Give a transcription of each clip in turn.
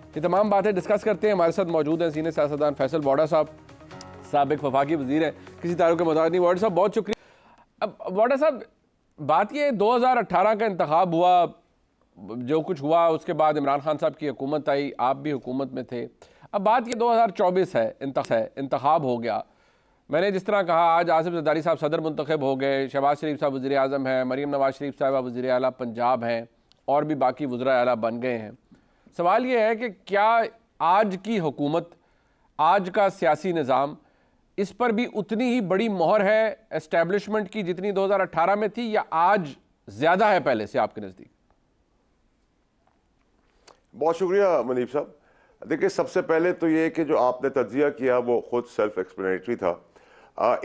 ये तमाम बातें डिस्कस करते हैं। हमारे साथ मौजूद हैं सीनियर सियासतदान फैसल वोडा साहब, साबिक वफाकी वजीर है, किसी तारुफ के मुताबिक नहीं। वोडा साहब बहुत शुक्रिया। अब वोडा साहब, बात ये 2018 का इंतखाब हुआ, जो कुछ हुआ उसके बाद इमरान खान साहब की हुकूमत आई, आप भी हुकूमत में थे। अब बात ये 2024 है, इंतखाब हो गया। मैंने जिस तरह कहा, आज आसिफ जरदारी साहब सदर मुंतखब हो गए, शहबाज शरीफ साहब वज़ीर आज़म हैं, मरीम नवाज शरीफ साहब वज़ीर आला पंजाब हैं, और भी बाकी वज़रा आला बन गए हैं। सवाल ये है कि क्या आज की हुकूमत, आज का सियासी निज़ाम, इस पर भी उतनी ही बड़ी मोहर है एस्टैब्लिशमेंट की जितनी 2018 में थी, या आज ज़्यादा है पहले से आपके नज़दीक? बहुत शुक्रिया मुनीब साहब। देखिए, सबसे पहले तो ये कि जो आपने तज्जिया किया वो खुद सेल्फ एक्सप्लेनेटरी था।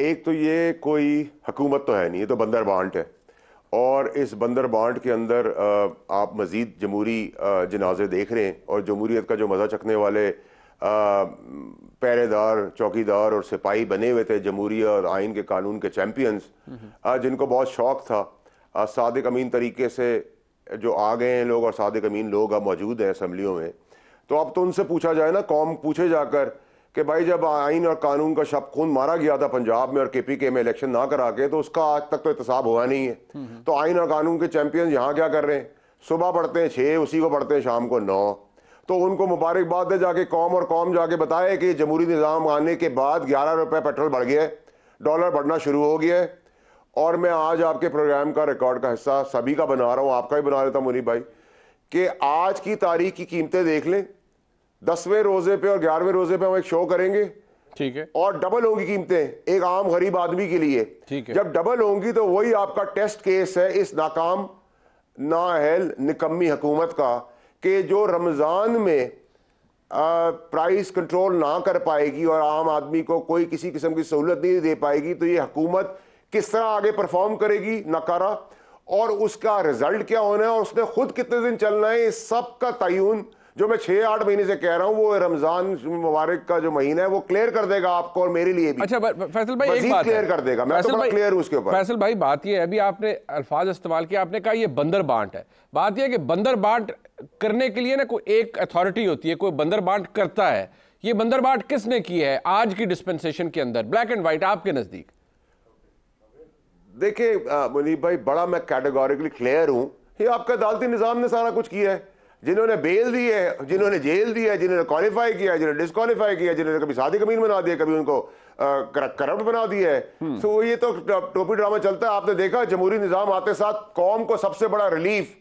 एक तो ये कोई हुकूमत तो है नहीं, ये तो बंदर बांट है, और इस बंदर बांट के अंदर आप मज़ीद जमहूरी जनाजे देख रहे हैं, और जमहूरियत का जो मज़ा चखने वाले पहरेदार, चौकीदार और सिपाही बने हुए थे, जमहूरियत और आइन के कानून के चैम्पियंस, जिनको बहुत शौक था सादिक अमीन तरीके से जो आ गए हैं लोग, और सादिक अमीन लोग अब मौजूद हैं असम्बलियों में। तो अब तो उनसे पूछा जाए ना, कौम पूछे जाकर कि भाई जब आइन और कानून का शब खून मारा गया था पंजाब में और KPK में इलेक्शन ना करा के, तो उसका आज तक तो एहतसाब हुआ नहीं है। तो आइन और कानून के चैंपियन यहाँ क्या कर रहे हैं? सुबह पढ़ते हैं 6, उसी को पढ़ते हैं शाम को 9। तो उनको मुबारकबाद दे जाके कौम, और कौम जाके बताए कि जमहूरी निज़ाम आने के बाद 11 रुपये पेट्रोल बढ़ गया है, डॉलर बढ़ना शुरू हो गया है। और मैं आज आपके प्रोग्राम का रिकॉर्ड का हिस्सा सभी का बना रहा हूँ, आपका भी बना देता हूँ मुनीब भाई, कि आज की तारीख की कीमतें देख लें। 10वें रोजे पे और 11वें रोजे पे हम एक शो करेंगे, ठीक है, और डबल होंगी कीमतें एक आम गरीब आदमी के लिए, ठीक है। जब डबल होंगी तो वही आपका टेस्ट केस है इस नाकाम, नाअहल, निकम्मी हुकूमत का, कि जो रमजान में प्राइस कंट्रोल ना कर पाएगी और आम आदमी को कोई किसी किस्म की सहूलत नहीं दे पाएगी, तो ये हुकूमत किस तरह आगे परफॉर्म करेगी नकारा, और उसका रिजल्ट क्या होना है, और उसने खुद कितने दिन चलना है, इस सब का तयन जो मैं 6-8 महीने से कह रहा हूं, वो रमजान मुबारक का जो महीना है वो क्लियर कर देगा आपको और मेरे लिए भी। अच्छा फैसल भाई, एक बात क्लियर कर देगा, मैं तो बड़ा क्लियर हूं उसके ऊपर। फैसल भाई, बात ये है, अभी आपने अल्फाज इस्तेमाल किया, आपने कहा ये बंदर बांट है। बात ये है कि बंदर बांट करने के लिए ना कोई एक अथॉरिटी होती है, कोई बंदर बांट करता है। ये बंदर बांट किसने की है आज की डिस्पेंसेशन के अंदर, ब्लैक एंड व्हाइट आपके नजदीक? देखिए मुनीब भाई, बड़ा मैं कैटेगोरिकली क्लियर हूं, ये आपका अदालती निजाम ने सारा कुछ किया है। जिन्होंने बेल दी है, जिन्होंने जेल दी है, जिन्होंने क्वालिफाई किया, जिन्होंने डिस्क्वालीफाई किया, जिन्होंने कभी सादिक अमीन बना दिया, कभी उनको करप्ट बना दिया है। तो ये तो टोपी ड्रामा चलता है। आपने देखा जमहूरी निजाम आते साथ कौम को सबसे बड़ा रिलीफ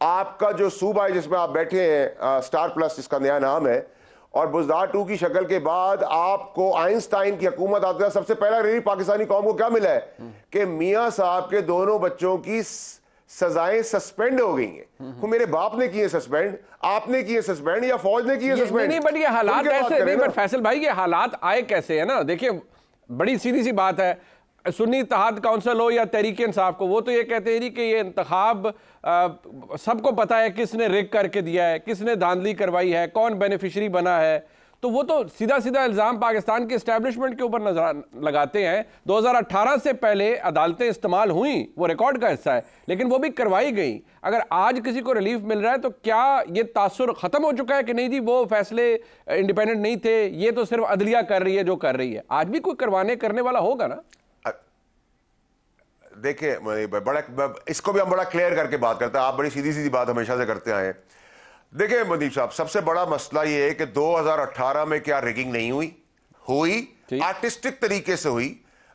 आपका जो सूबा है जिसमें आप बैठे हैं, स्टार प्लस जिसका नया नाम है, और बुज़दार 2 की शक्ल के बाद आपको आइंस्टाइन की हुकूमत आते हैं, सबसे पहला रिलीफ पाकिस्तानी कौम को क्या मिला है कि मियाँ साहब के दोनों बच्चों की सजाएं सस्पेंड हो गई हैं। वो मेरे बाप ने किए सस्पेंड, आपने किए सस्पेंड, या फौज ने किए सस्पेंड? नहीं, बट ये हालात ऐसे नहीं, बट फैसल भाई ये हालात आए कैसे है ना? देखिए, बड़ी सीधी सी बात है, सुन्नी इत्तेहाद काउंसिल हो या तहरीक इंसाफ को, वो तो ये कहते हैं कि ये इंतखाब सबको पता है किसने रिग करके दिया है, किसने धांधली करवाई है, कौन बेनिफिशरी बना है। तो वो तो सीधा सीधा इल्ज़ाम पाकिस्तान के एस्टैब्लिशमेंट के ऊपर नजर लगाते हैं। 2018 से पहले अदालतें इस्तेमाल हुई, वो रिकॉर्ड का हिस्सा है, लेकिन वो भी करवाई गई। अगर आज किसी को रिलीफ मिल रहा है तो क्या ये तासुर ख़त्म हो चुका है कि नहीं जी वो फैसले इंडिपेंडेंट नहीं थे, ये तो सिर्फ अदलिया कर रही है जो कर रही है? आज भी कोई करवाने करने वाला होगा ना? देखिए बड़ा, इसको भी हम बड़ा क्लियर करके बात करते हैं, आप बड़ी सीधी सीधी बात हमेशा से करते आए हैं। देखिए मुनीब साहब, सबसे बड़ा मसला ये है कि 2018 में क्या रिगिंग नहीं हुई, आर्टिस्टिक तरीके से हुई,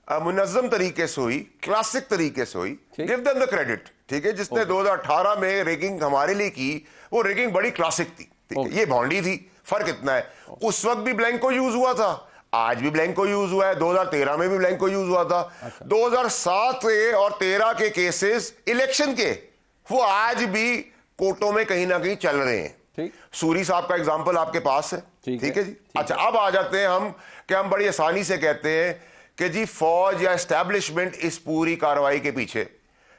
मुनज़्ज़म तरीके से हुई, क्लासिक तरीके से हुई, गिव देम द क्रेडिट, ठीक है। जिसने 2018 में रिगिंग हमारे लिए की, वो रिगिंग बड़ी क्लासिक थी, ठीक है, ये भौंडी थी। फर्क इतना है, उस वक्त भी ब्लैंको यूज हुआ था, आज भी ब्लैंको यूज हुआ है, 2013 में भी ब्लैंको यूज हुआ था। 2007 और 13 के केसेस इलेक्शन के, वो आज भी कोर्टों में कहीं ना कहीं चल रहे हैं। सूरी साहब का एग्जांपल आपके पास है, ठीक है जी। अच्छा, अब आ जाते हैं हम कि हम बड़ी आसानी से कहते हैं कि जी फौज या एस्टैब्लिशमेंट इस पूरी कार्रवाई के पीछे।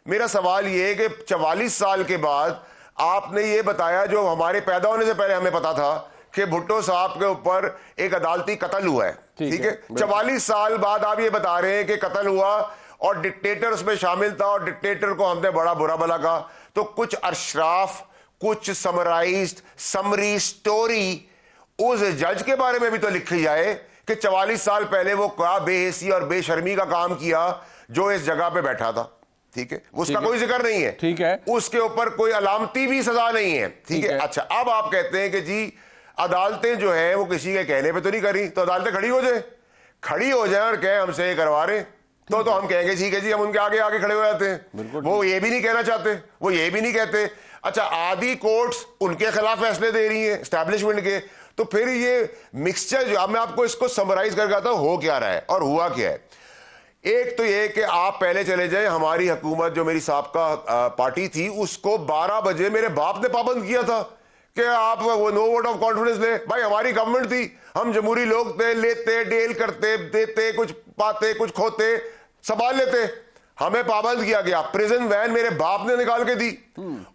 मेरा सवाल यह है कि 44 साल के बाद आपने ये बताया जो हमारे पैदा होने से पहले हमें पता था कि भुट्टो साहब के ऊपर एक अदालती कत्ल हुआ है, ठीक है। 44 साल बाद आप ये बता रहे हैं कि कत्ल हुआ और डिक्टेटर उसमें शामिल था और डिक्टेटर को हमने बड़ा बुरा भला कहा। तो कुछ अशराफ, कुछ समराइज्ड समरी स्टोरी उस जज के बारे में भी तो लिखी जाए कि 44 साल पहले वो क्या बेहसी और बेशर्मी का काम किया जो इस जगह पे बैठा था। ठीक है, उसका कोई जिक्र नहीं है। ठीक है, उसके ऊपर कोई अलामती भी सजा नहीं है। ठीक है, अच्छा अब आप कहते हैं कि जी अदालतें जो है वो किसी के कहने पे तो नहीं करी, तो अदालतें खड़ी हो जाए और कहे हमसे ये करवा रहे, तो हम कहेंगे ठीक है जी, हम उनके आगे आगे खड़े हो जाते हैं। वो ये भी नहीं कहना चाहते, वो ये भी नहीं कहते। अच्छा, आधी कोर्ट्स उनके खिलाफ फैसले दे रही हैं एस्टैब्लिशमेंट के, तो फिर ये मिक्सचर जो, अब मैं आपको इसको समराइज करके आता हूं हो क्या रहा है और हुआ क्या है। एक तो ये कि आप पहले चले जाए, हमारी हुकूमत जो मेरी साबका पार्टी थी उसको 12 बजे मेरे बाप ने पाबंद किया था कि आप वो नो वोट ऑफ कॉन्फिडेंस ले। भाई हमारी गवर्नमेंट थी, हम जमहूरी लोग थे, लेते डील करते देते, कुछ पाते कुछ खोते संभाल लेते, हमें पाबंद किया गया। प्रिजन वैन मेरे बाप ने निकाल के दी।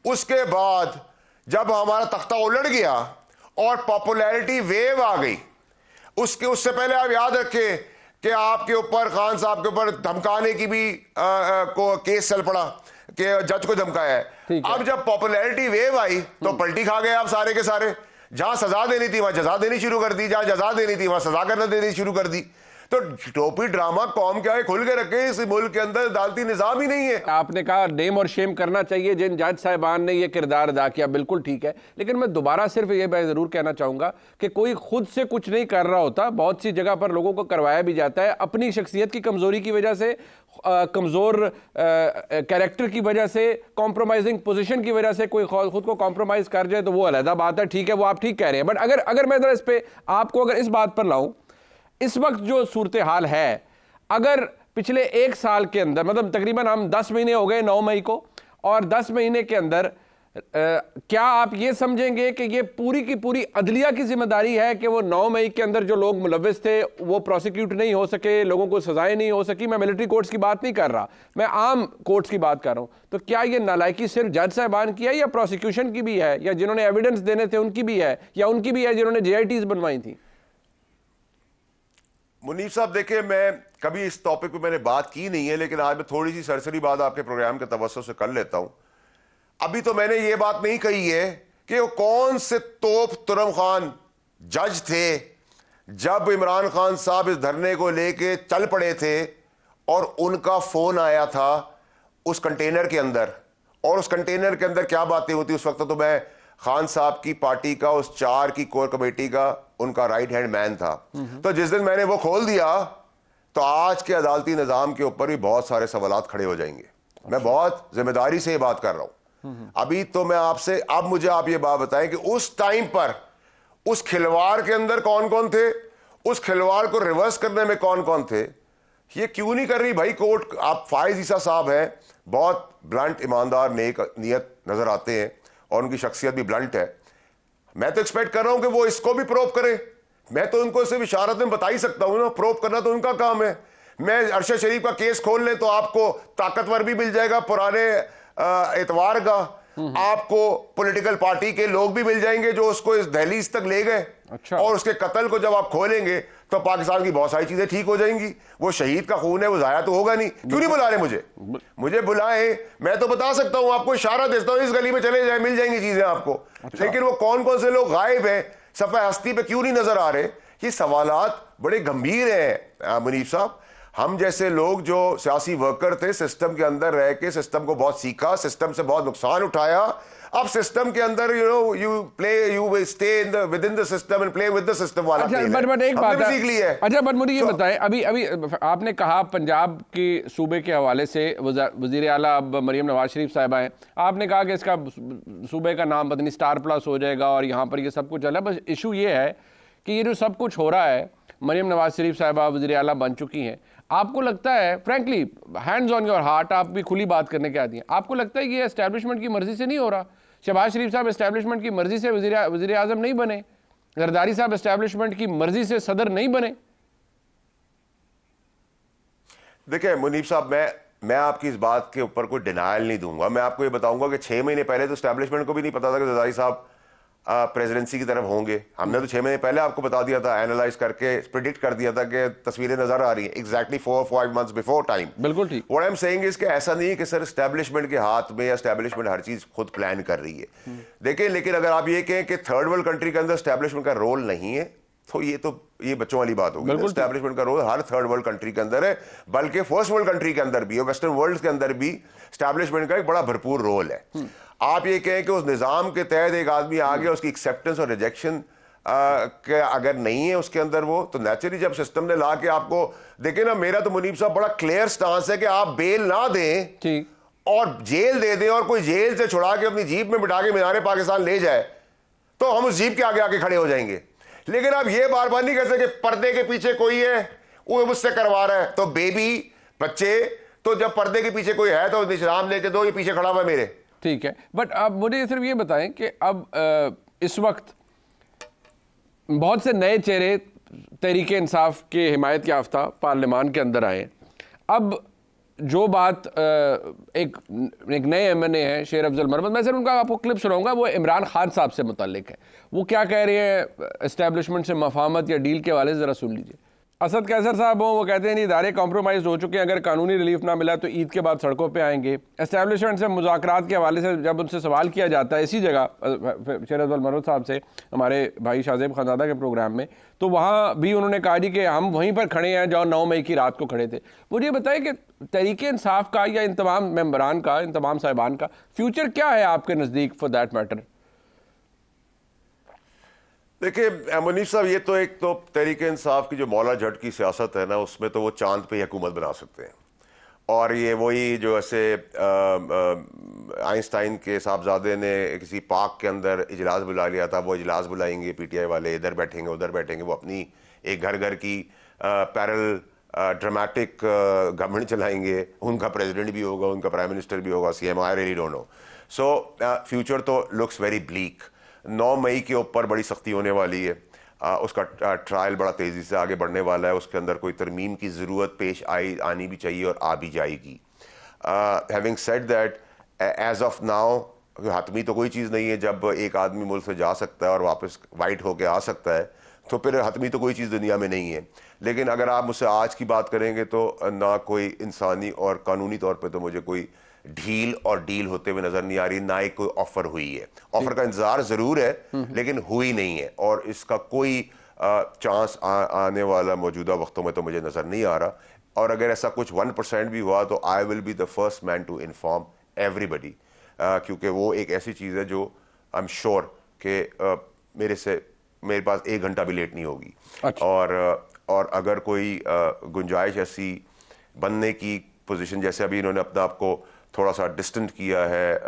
उसके बाद जब हमारा तख्ता उलट गया और पॉपुलैरिटी वेव आ गई, उससे पहले आप याद रखें कि आपके ऊपर, खान साहब के ऊपर धमकाने की भी को केस चल पड़ा कि जज को धमकाया है। अब जब पॉपुलैरिटी वेव आई तो पलटी खा गए आप सारे के सारे। जहां सजा देनी थी वहां जजा देनी शुरू कर दी, जहां जजा देनी थी वहां सजा करना देनी शुरू कर दी। तो टोपी ड्रामा कौम क्या है खुल के रखे, इस मुल्क के अंदर अदालती निजाम ही नहीं है। आपने कहा नेम और शेम करना चाहिए जिन जज साहिबान ने ये किरदार अदा किया, बिल्कुल ठीक है, लेकिन मैं दोबारा सिर्फ ये मैं जरूर कहना चाहूंगा कि कोई खुद से कुछ नहीं कर रहा होता, बहुत सी जगह पर लोगों को करवाया भी जाता है अपनी शख्सियत की कमजोरी की वजह से, कमजोर कैरेक्टर की वजह से, कॉम्प्रोमाइजिंग पोजीशन की वजह से कोई खुद को कॉम्प्रोमाइज कर जाए तो वो अलग बात है। ठीक है, वो आप ठीक कह रहे हैं, बट अगर मैं इस पे आपको अगर इस बात पर लाऊं, इस वक्त जो सूरत हाल है, अगर पिछले 1 साल के अंदर, मतलब तकरीबन हम 10 महीने हो गए 9 मई को, और 10 महीने के अंदर क्या आप ये समझेंगे कि ये पूरी की पूरी अदलिया की जिम्मेदारी है कि वो 9 मई के अंदर जो लोग मुलव्विस थे वो प्रोसिक्यूट नहीं हो सके, लोगों को सजाएं नहीं हो सकी? मैं मिलिट्री कोर्ट्स की बात नहीं कर रहा, मैं आम कोर्ट्स की बात कर रहा हूं। तो क्या ये नालायकी सिर्फ जज साहबान की है या प्रोसिक्यूशन की भी है, या जिन्होंने एविडेंस देने थे उनकी भी है, या उनकी भी है जिन्होंने JITs बनवाई थी? मुनीफ साहब देखिए, मैं कभी इस टॉपिक पे मैंने बात की नहीं है, लेकिन आज मैं थोड़ी सी सरसरी बात आपके प्रोग्राम के तवज्जो से कर लेता हूं। अभी तो मैंने ये बात नहीं कही है कि वो कौन से तोप तुरम खान जज थे जब इमरान खान साहब इस धरने को लेके चल पड़े थे और उनका फोन आया था उस कंटेनर के अंदर, और उस कंटेनर के अंदर क्या बातें होती। उस वक्त तो मैं खान साहब की पार्टी का, उस 4 की कोर कमेटी का उनका राइट हैंड मैन था। तो जिस दिन मैंने वो खोल दिया तो आज के अदालती निजाम के ऊपर भी बहुत सारे सवालात खड़े हो जाएंगे। मैं बहुत जिम्मेदारी से ये बात कर रहा हूं। अभी तो मैं आपसे, अब मुझे आप ये बात बताएं कि उस टाइम पर उस खिलवाड़ के अंदर कौन कौन थे, उस खिलवाड़ को रिवर्स करने में कौन कौन थे। ये क्यों नहीं कर रही भाई कोर्ट? आप फायज ईसा साहब हैं, बहुत ब्लंट, ईमानदार, नेक नियत नजर आते हैं और उनकी शख्सियत भी ब्लंट है। मैं तो एक्सपेक्ट कर रहा हूं कि वो इसको भी प्रूव करें। मैं तो उनको सिर्फ इशारत में बता ही सकता हूं ना, प्रूव करना तो उनका काम है। मैं अरशद शरीफ का केस खोल लें तो आपको ताकतवर भी मिल जाएगा पुराने एतवार का, आपको पॉलिटिकल पार्टी के लोग भी मिल जाएंगे जो उसको इस दहलीज तक ले गए। अच्छा। और उसके कत्ल को जब आप खोलेंगे तो पाकिस्तान की बहुत सारी चीजें ठीक हो जाएंगी। वो शहीद का खून है, वो जाया तो होगा नहीं। क्यों नहीं बुला रहे मुझे बुलाएं, मैं तो बता सकता हूं, आपको इशारा देता हूं, इस गली में चले जाए, मिल जाएंगी चीजें आपको। अच्छा। लेकिन वो कौन कौन से लोग गायब हैं, सफ़े हस्ती पे क्यों नहीं नजर आ रहे? ये सवालात बड़े गंभीर हैं मुनीफ साहब। हम जैसे लोग जो सियासी वर्कर थे, सिस्टम के अंदर रह के सिस्टम को बहुत सीखा, सिस्टम से बहुत नुकसान उठाया। अब सिस्टम के अंदर you stay in the with in the system and play with the system वाला खेल है। बट एक बात सीख ली है। अच्छा, बट मुझे ये बताएं, अभी आपने कहा पंजाब के सूबे के हवाले से वजीर आला अब मरियम नवाज शरीफ साहिबा हैं, आपने कहा कि इसका सूबे का नाम पता नहीं स्टार प्लस हो जाएगा और यहाँ पर ये सब कुछ चल रहा है। बस इशू ये है कि ये जो सब कुछ हो रहा है, मरियम नवाज शरीफ साहिबा वजीर आला बन चुकी हैं, आपको लगता है, frankly hands on your heart, आप भी खुली बात करने के आती हैं, आपको लगता है कि ये एस्टैब्लिशमेंट की मर्जी से नहीं हो रहा? शहबाज शरीफ साहब एस्टैब्लिशमेंट की मर्जी से वजीर आजम नहीं बने, जरदारी साहब एस्टैब्लिशमेंट की मर्जी से सदर नहीं बने। देखिए मुनीफ साहब, मैं आपकी इस बात के ऊपर कोई डिनायल नहीं दूंगा। मैं आपको ये बताऊंगा कि 6 महीने पहले तो एस्टैब्लिशमेंट को भी नहीं पता था कि जरदारी साहब प्रेसिडेंसी की तरफ होंगे। हमने तो 6 महीने पहले आपको बता दिया था, एनालाइज करके प्रिडिक्ट कर दिया था कि तस्वीरें नजर आ रही हैं एग्जैक्टली 4-5 मंथ्स बिफोर टाइम। बिल्कुल ठीक। What I am saying is कि ऐसा नहीं है कि सर एस्टेब्लिशमेंट के हाथ में या एस्टेब्लिशमेंट हर चीज खुद प्लान कर रही है। देखिए, लेकिन अगर आप ये कहें कि थर्ड वर्ल्ड कंट्री के अंदर एस्टेब्लिशमेंट का रोल नहीं है तो ये बच्चों वाली बात होगी। एस्टेब्लिशमेंट का रोल हर थर्ड वर्ल्ड कंट्री के अंदर है, बल्कि फर्स्ट वर्ल्ड कंट्री के अंदर भी, वेस्टर्न वर्ल्ड के अंदर भी एस्टेब्लिशमेंट का एक बड़ा भरपूर रोल है। आप ये कहें कि उस निज़ाम के तहत एक आदमी आ गया, उसकी एक्सेप्टेंस और रिजेक्शन के अगर नहीं है उसके अंदर वो, तो नेचुरली जब सिस्टम ने ला के आपको, देखिए ना, मेरा तो मुनीब साहब बड़ा क्लियर स्टांस है कि आप बेल ना दें और जेल दे दें और कोई जेल से छुड़ा के अपनी जीप में बिठा के मीनार पाकिस्तान ले जाए तो हम उस जीप के आगे आके खड़े हो जाएंगे। लेकिन आप ये बार बार नहीं कह सकते पर्दे के पीछे कोई है वो मुझसे करवा रहा है, तो बेबी बच्चे, तो जब पर्दे के पीछे कोई है तो निशान लेके दो, ये पीछे खड़ा हुआ है मेरे। ठीक है, बट आप मुझे सिर्फ ये बताएं कि अब इस वक्त बहुत से नए चेहरे तहरीक इंसाफ के हिमायत याफ्ता पार्लियामान के अंदर आए। अब जो बात एक नए एमएनए हैं शेर अफजल मरमत, मैं सिर्फ उनका आपको क्लिप सुनाऊंगा, वो इमरान खान साहब से मुताल्लिक है। वो क्या कह रहे हैं एस्टेब्लिशमेंट से मफाहमत या डील के हवाले से, ज़रा सुन लीजिए। असद कैसर साहब हो, वो कहते हैं नहीं, इदारे कॉम्प्रोमाइज़ हो चुके हैं, अगर कानूनी रिलीफ ना मिला तो ईद के बाद सड़कों पे आएंगे। एस्टेब्लिशमेंट से मुज़ाकरात के हवाले से जब उनसे सवाल किया जाता है इसी जगह शेर अफजल मरमत साहब से हमारे भाई शाहजेब खानज़ादा के प्रोग्राम में, तो वहाँ भी उन्होंने कहा जी कि हम वहीं पर खड़े हैं जहाँ 9 मई की रात को खड़े थे। मुझे बताइए कि तहरीक इंसाफ का या इन तमाम मेम्बरान का, इन तमाम साहिबान का फ्यूचर क्या है आपके नज़दीक फॉर दैट मैटर? देखिए मुनीफ साहब, ये तो एक तो तहरीक इंसाफ की जो मौला झट की सियासत है ना, उसमें तो वो चांद पे हुकूमत बना सकते हैं। और ये वही जो ऐसे आइंस्टाइन के साहबजादे ने किसी पार्क के अंदर इजलास बुला लिया था, वो इजलास बुलाएंगे पीटीआई वाले, इधर बैठेंगे उधर बैठेंगे, वो अपनी एक घर घर की पैरल ड्रामेटिक गवर्नमेंट चलाएंगे, उनका प्रेसिडेंट भी होगा, उनका प्राइम मिनिस्टर भी होगा, CM, I really don't know. So future तो लुक्स वेरी ब्लीक। 9 मई के ऊपर बड़ी सख्ती होने वाली है, उसका ट्रायल बड़ा तेज़ी से आगे बढ़ने वाला है, उसके अंदर कोई तरमीम की ज़रूरत पेश आनी भी चाहिए और आ भी जाएगी। Having said that, as of now हतमी तो कोई चीज़ नहीं है। जब एक आदमी मुल्क से जा सकता है और वापस वाइट होकर आ सकता है तो फिर हतमी तो कोई चीज़ दुनिया में नहीं है। लेकिन अगर आप मुझसे आज की बात करेंगे तो ना कोई इंसानी और कानूनी तौर पर तो मुझे कोई ढील और डील होते हुए नजर नहीं आ रही, ना ही कोई ऑफर हुई है। ऑफर का इंतजार जरूर है लेकिन हुई नहीं है, और इसका कोई चांस आने वाला मौजूदा वक्तों में तो मुझे नजर नहीं आ रहा। और अगर ऐसा कुछ 1% भी हुआ तो I will be the first man to inform everybody, क्योंकि वो एक ऐसी चीज़ है जो आई एम श्योर कि मेरे पास 1 घंटा भी लेट नहीं होगी। अच्छा। और अगर कोई गुंजाइश ऐसी बनने की पोजीशन, जैसे अभी इन्होंने अपना आपको थोड़ा सा डिस्टेंट किया है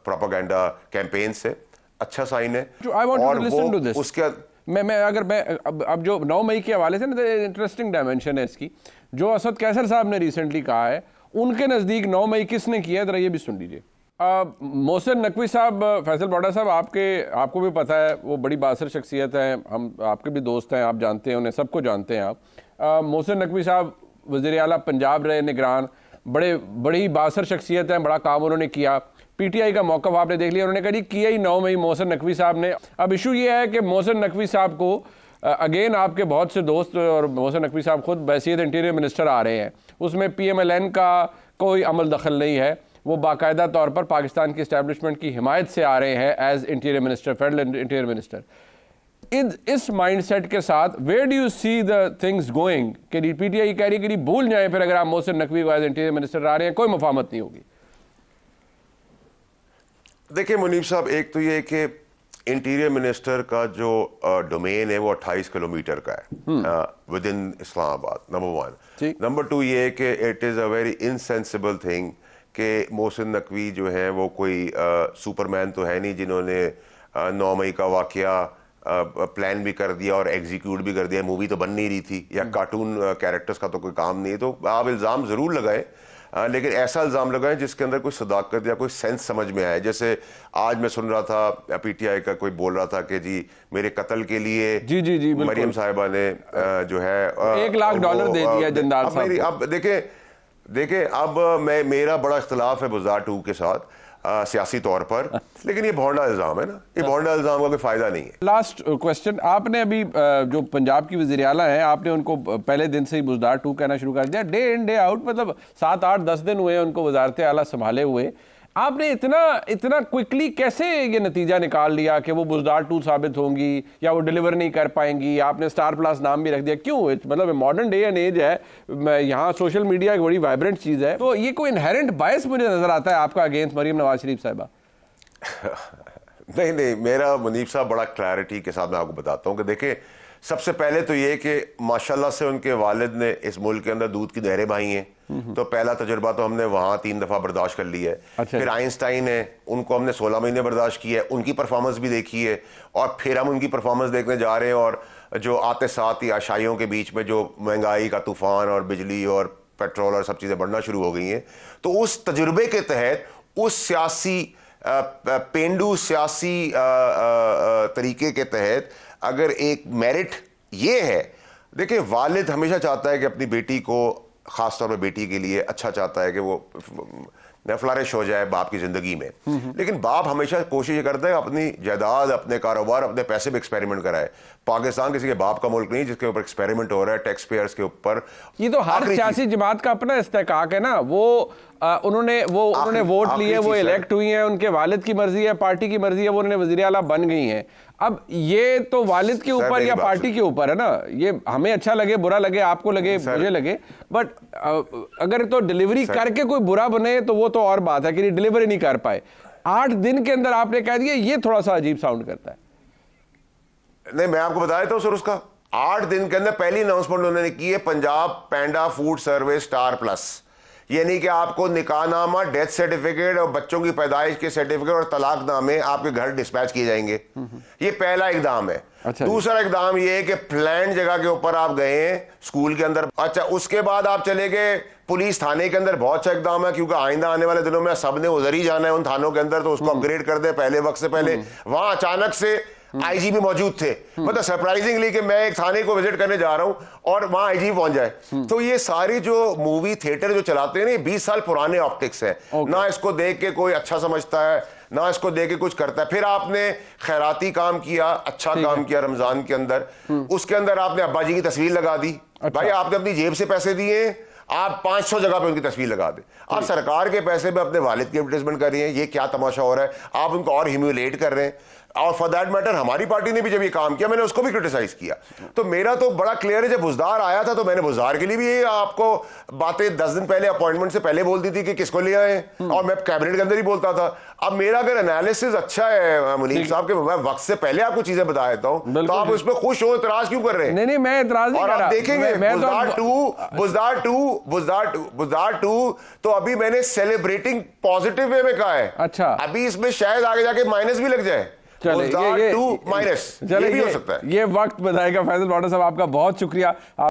प्रोपेगेंडा कैंपेन से, अच्छा साइन है। और वो उसके अब जो 9 मई के हवाले से ना इंटरेस्टिंग डायमेंशन है इसकी, जो असद कैसर साहब ने रिसेंटली कहा है, उनके नज़दीक 9 मई किसने किया है, जरा ये भी सुन लीजिए। मोहसिन नकवी साहब, फैसल बॉडा साहब, आपको भी पता है वो बड़ी बासर शख्सियत है, हम आपके भी दोस्त हैं, आप जानते हैं उन्हें, सबको जानते हैं आप। मोहसिन नकवी साहब वज़ीर आला पंजाब रहे, निगरान, बड़ी बासर शख्सियत है, बड़ा काम उन्होंने किया। पीटीआई का मौक़िफ़ आपने देख लिया, उन्होंने कहा जी किया ही 9 मई मोहसिन नकवी साहब ने। अब इशू ये है कि मोहसिन नकवी साहब को अगेन आपके बहुत से दोस्त और मोहसिन नकवी साहब खुद बहसीयत इंटीरियर मिनिस्टर आ रहे हैं, उसमें PMLN का कोई अमल दखल नहीं है, वो बाकायदा तौर पर पाकिस्तान की इस्टेब्लिशमेंट की हिमायत से आ रहे हैं as interior minister, federal interior minister. इस माइंडसेट के साथ where do you see the things going कि पीटीआई कह रही है कि भूल जाएं फिर अगर आप मोहसिन नकवी को एज इंटीरियर मिनिस्टर आ रहे हैं, कोई मफाहमत नहीं होगी। देखिए मुनीब साहब, एक तो ये कि इंटीरियर मिनिस्टर का जो डोमेन है वो 28 किलोमीटर का है with in Islamabad, number 1। Number 2 ये कि it is a very insensible thing कि मोहसिन नकवी जो है वो कोई सुपरमैन तो है नहीं जिन्होंने 9 मई का वाकया प्लान भी कर दिया और एग्जीक्यूट भी कर दिया। मूवी तो बन नहीं रही थी, या कार्टून कैरेक्टर्स का तो कोई काम नहीं है। तो आप इल्ज़ाम ज़रूर लगाएं, लेकिन ऐसा इल्ज़ाम लगाएं जिसके अंदर कोई सदाकत या कोई सेंस समझ में आए। जैसे आज मैं सुन रहा था पीटीआई का कोई बोल रहा था कि जी मेरे कत्ल के लिए जी मरियम साहिबा ने जो है $1 लाख दे दिया जंदाल साहब। अब देखें अब मेरा बड़ा इख्तलाफ है बुज़ा 2 के साथ। सियासी तौर पर, लेकिन ये भौंडा इल्ज़ाम है ना, ये भौंडा इल्ज़ाम का कोई फ़ायदा नहीं है। लास्ट क्वेश्चन, आपने अभी जो पंजाब की वज़ीर आला हैं, आपने उनको पहले दिन से ही बुज़दार 2 कहना शुरू कर दिया। डे इन डे आउट, मतलब 7, 8, 10 दिन हुए उनको वज़ारत आला संभाले हुए। आपने इतना क्विकली कैसे ये नतीजा निकाल लिया कि वो बुज़दार 2 साबित होंगी या वो डिलीवर नहीं कर पाएंगी? आपने स्टार प्लस नाम भी रख दिया, क्यों? मतलब मॉडर्न डे एंड एज है, यहाँ सोशल मीडिया एक बड़ी वाइब्रेंट चीज़ है, तो ये कोई इनहेरेंट बायस मुझे नज़र आता है आपका अगेंस्ट मरीम नवाज शरीफ साहिबा। नहीं, मेरा मुनीब साहब बड़ा क्लैरिटी के साथ मैं आपको बताता हूँ कि देखें, सबसे पहले तो ये कि माशाल्लाह से उनके वालिद ने इस मुल्क के अंदर दूध की नहरें बहाई हैं, तो पहला तजुर्बा तो हमने वहाँ 3 दफ़ा बर्दाश्त कर लिया है। अच्छा। फिर आइंस्टाइन है, उनको हमने 16 महीने बर्दाश्त किया है, उनकी परफॉर्मेंस भी देखी है, और फिर हम उनकी परफॉर्मेंस देखने जा रहे हैं। और जो आते साथ ही आशाइयों के बीच में जो महंगाई का तूफान और बिजली और पेट्रोल और सब चीज़ें बढ़ना शुरू हो गई हैं, तो उस तजुर्बे के तहत, उस सियासी पेंडू सियासी तरीके के तहत अगर एक मेरिट ये है, देखिए वालिद हमेशा चाहता है कि अपनी बेटी को, ख़ास तौर पर बेटी के लिए अच्छा चाहता है कि वो फ्लरिश हो जाए बाप की ज़िंदगी में, लेकिन बाप हमेशा कोशिश करता है अपनी जायदाद, अपने कारोबार, अपने पैसे में एक्सपेरिमेंट कराए। पाकिस्तान किसी के बाप का मुल्क नहीं जिसके ऊपर एक्सपेरिमेंट हो रहा है टैक्स पेयर्स के ऊपर। ये तो हर सियासी जमात का अपना इस्तेकाक है ना, उन्होंने वोट लिए, वो इलेक्ट हुई हैं, उनके वालिद की मर्जी है, पार्टी की मर्जी है, वो उन्होंने वज़ीर आला बन गई हैं। अब ये तो वालिद के ऊपर या पार्टी के ऊपर है ना, ये हमें अच्छा लगे, बुरा लगे, आपको लगे, मुझे लगे, बट अगर तो डिलीवरी करके कोई बुरा बने तो वो तो और बात है कि डिलीवरी नहीं कर पाए। 8 दिन के अंदर आपने कह दिया, ये थोड़ा सा अजीब साउंड करता है। नहीं, मैं आपको बता देता हूँ सर, उसका 8 दिन के अंदर पहली अनाउंसमेंट उन्होंने की है, पंजाब पैंडा फूड सर्विस स्टार प्लस, यानी कि आपको निकाहनामा, डेथ सर्टिफिकेट और बच्चों की पैदाइश के सर्टिफिकेट और तलाकनामे आपके घर डिस्पैच किए जाएंगे। ये पहला इकदाम है। अच्छा। दूसरा इकदाम ये है कि प्लान जगह के ऊपर आप गए हैं, स्कूल के अंदर। अच्छा, उसके बाद आप चले गए पुलिस थाने के अंदर। बहुत अच्छा इकदाम है, क्योंकि आइंदा आने वाले दिनों में सब ने उधर ही जाना है उन थानों के अंदर, तो उसको अपग्रेड कर दे पहले वक्त से पहले। वहां अचानक से आईजीपी मौजूद थे, मतलब सरप्राइजिंगली कि मैं एक थाने को विजिट करने जा रहा हूं और वहां आईजीपी पहुंच जाए। तो ये सारी जो मूवी थिएटर जो चलाते हैं ना, 20 साल पुराने ऑप्टिक्स है। ना इसको देख के कोई अच्छा समझता है, ना इसको देख के कुछ करता है। फिर आपने खैराती काम किया, अच्छा काम किया रमजान के अंदर, उसके अंदर आपने अब्बा जी की तस्वीर लगा दी। भाई आपने अपनी जेब से पैसे दिए, आप 500 जगह पे उनकी तस्वीर लगा दे। आप सरकार के पैसे में अपने वालिद की एडवर्टाइजमेंट कर रही हैं, ये क्या तमाशा हो रहा है? आप उनको और ह्यूमिलेट कर रहे हैं। और फॉर दैट मैटर हमारी पार्टी ने भी जब ये काम किया, मैंने उसको भी क्रिटिसाइज किया। तो मेरा तो बड़ा क्लियर है, जब बुज़दार आया था तो मैंने बुज़दार के लिए भी आपको बातें 10 दिन पहले, अपॉइंटमेंट से पहले बोल दी थी कि किसको लिया है, और मैं कैबिनेट के अंदर ही बोलता था। अब मेरा अगर एनालिसिस अच्छा है मुनीब साहब के, मैं वक्त से पहले आपको चीजें बता देता हूं, तो आप उसमें खुश हो, इतराज क्यों कर रहे हैं? नहीं, मैं इतराज नहीं कर रहा। और आप देखेंगे बुज़दार 2 तो अभी मैंने सेलिब्रेटिंग पॉजिटिव वे में कहा है। अच्छा, अभी इसमें शायद आगे जाके माइनस भी लग जाए। चले, ये 2 माइनस, ये भी हो सकता है। ये वक्त बताएगा। फैसल बॉडा साहब, आपका बहुत शुक्रिया।